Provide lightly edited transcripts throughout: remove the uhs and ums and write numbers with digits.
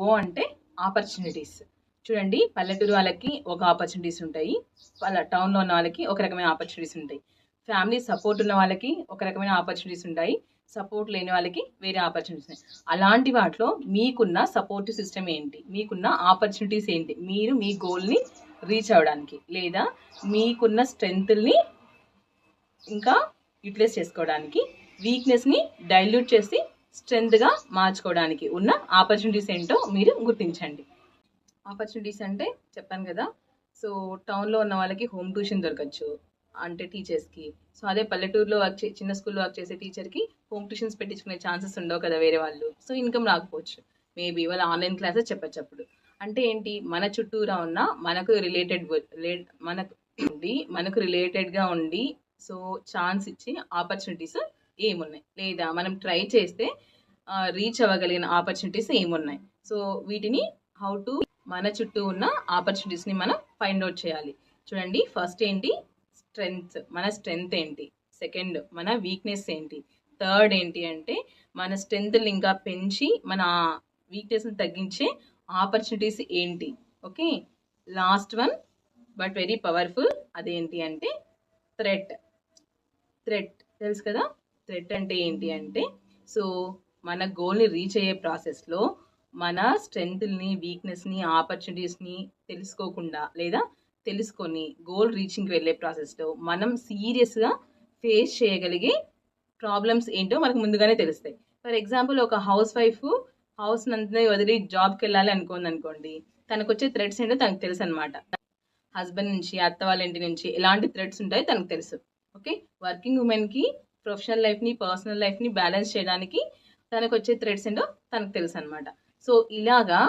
ఓ అంటే ఆపర్చునిటీస్. చూడండి, పల్లెటూరు వాళ్ళకి ఒక ఆపర్చునిటీస్ ఉంటాయి, వాళ్ళ టౌన్లో ఉన్న వాళ్ళకి ఒక రకమైన ఆపర్చునిటీస్ ఉంటాయి. ఫ్యామిలీ సపోర్ట్ ఉన్న వాళ్ళకి ఒక రకమైన ఆపర్చునిటీస్ ఉంటాయి, సపోర్ట్ లేని వాళ్ళకి వేరే ఆపర్చునిటీస్ ఉంటాయి. అలాంటి వాటిలో మీకున్న సపోర్టివ్ సిస్టమ్ ఏంటి, మీకున్న ఆపర్చునిటీస్ ఏంటి, మీరు మీ గోల్ని రీచ్ అవ్వడానికి లేదా మీకున్న స్ట్రెంగ్త్ని ఇంకా యూటిలైజ్ చేసుకోవడానికి, వీక్నెస్ని డైల్యూట్ చేసి స్ట్రెంగ్త్గా మార్చుకోవడానికి ఉన్న ఆపర్చునిటీస్ ఏంటో మీరు గుర్తించండి. ఆపర్చునిటీస్ అంటే చెప్పాను కదా, సో టౌన్లో ఉన్న వాళ్ళకి హోమ్ ట్యూషన్ దొరకచ్చు అంటే టీచర్స్కి. సో అదే పల్లెటూరులో వర్క్ చిన్న స్కూల్లో వర్క్ చేసే టీచర్కి హోమ్ ట్యూషన్స్ పెట్టించుకునే ఛాన్సెస్ ఉండవు కదా వేరే వాళ్ళు. సో ఇన్కమ్ రాకపోవచ్చు, మేబీ వాళ్ళు ఆన్లైన్ క్లాసెస్ చెప్పచ్చు. అప్పుడు అంటే ఏంటి, మన చుట్టూరా ఉన్న మనకు మనకు రిలేటెడ్గా ఉండి సో ఛాన్స్ ఇచ్చి ఆపర్చునిటీస్ ఏమున్నాయి, లేదా మనం ట్రై చేస్తే రీచ్ అవ్వగలిగిన ఆపర్చునిటీస్ ఏమున్నాయి. సో వీటిని హౌ టు మన చుట్టూ ఉన్న ఆపర్చునిటీస్ని మనం ఫైండ్ అవుట్ చేయాలి. చూడండి, ఫస్ట్ ఏంటి, స్ట్రెంగ్త్, మన స్ట్రెంగ్త్ ఏంటి. సెకండ్, మన వీక్నెస్ ఏంటి. థర్డ్ ఏంటి అంటే మన స్ట్రెంగ్త్ని ఇంకా పెంచి మన వీక్నెస్ని తగ్గించే ఆపర్చునిటీస్ ఏంటి. Okay, last one but very powerful, అదేంటి అంటే థ్రెట్. తెలుసు కదా, థ్రెట్ అంటే ఏంటి అంటే, సో మన గోల్ని రీచ్ అయ్యే ప్రాసెస్లో మన స్ట్రెంగ్త్ని, వీక్నెస్ని, ఆపర్చునిటీస్ని తెలుసుకోకుండా లేదా తెలుసుకొని గోల్ రీచింగ్కి వెళ్ళే ప్రాసెస్లో మనం సీరియస్గా ఫేస్ చేయగలిగే ప్రాబ్లమ్స్ ఏంటో మనకు ముందుగానే తెలుస్తాయి. ఫర్ ఎగ్జాంపుల్, ఒక హౌస్ వైఫ్ హౌస్ నంతా వదిలి జాబ్కి వెళ్ళాలి అనుకోండి, తనకు వచ్చే థ్రెట్స్ ఏంటో తనకు తెలుసు అనమాట. హస్బెండ్ నుంచి, అత్త వాళ్ళ ఇంటి నుంచి ఎలాంటి థ్రెట్స్ ఉంటాయో తనకు తెలుసు. ఓకే, వర్కింగ్ ఉమెన్కి ప్రొఫెషనల్ లైఫ్ని, పర్సనల్ లైఫ్ని బ్యాలెన్స్ చేయడానికి తనకు వచ్చే థ్రెట్స్ ఏంటో తనకు తెలుసు అనమాట. సో ఇలాగా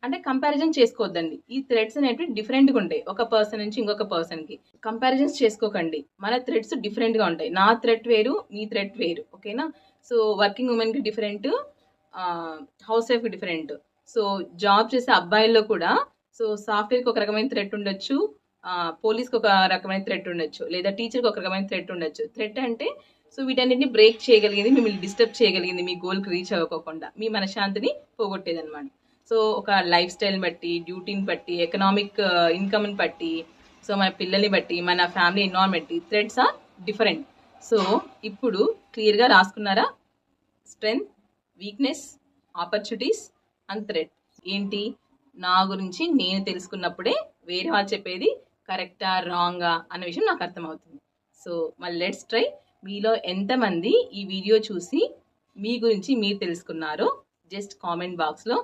అంటే కంపారిజన్ చేసుకోవద్దండి. ఈ థ్రెడ్స్ అనేవి డిఫరెంట్గా ఉంటాయి, ఒక పర్సన్ నుంచి ఇంకొక పర్సన్కి. కంపారిజన్స్ చేసుకోకండి, మన థ్రెడ్స్ డిఫరెంట్గా ఉంటాయి. నా థ్రెడ్ వేరు, మీ థ్రెడ్ వేరు. ఓకేనా, సో వర్కింగ్ ఉమెన్కి డిఫరెంట్, హౌస్ వైఫ్కి డిఫరెంట్. సో జాబ్ చేసే అబ్బాయిల్లో కూడా సో సాఫ్ట్వేర్కి ఒక రకమైన థ్రెడ్ ఉండొచ్చు, పోలీస్కి ఒక రకమైన థ్రెడ్ ఉండొచ్చు, లేదా టీచర్కి ఒక రకమైన థ్రెడ్ ఉండొచ్చు. థ్రెడ్ అంటే సో వీటన్నిటిని బ్రేక్ చేయగలిగింది, మిమ్మల్ని డిస్టర్బ్ చేయగలిగింది, మీ గోల్కి రీచ్ అవ్వకోకుండా మీ మనశ్శాంతిని పోగొట్టేది అనమాట. సో ఒక లైఫ్ స్టైల్ని బట్టి, డ్యూటీని బట్టి, ఎకనామిక్ ఇన్కమ్ని బట్టి, సో మన పిల్లల్ని బట్టి, మన family environment, threats are different. So ఇప్పుడు క్లియర్గా రాసుకున్నారా, strength, weakness, opportunities and threat ఏంటి. నా గురించి నేను తెలుసుకున్నప్పుడే వేరే వాళ్ళు చెప్పేది కరెక్టా రాంగా అన్న విషయం నాకు అర్థమవుతుంది. సో మళ్ళీ లెట్స్ ట్రై. మీలో ఎంతమంది ఈ వీడియో చూసి మీ గురించి మీరు తెలుసుకున్నారో జస్ట్ కామెంట్ బాక్స్లో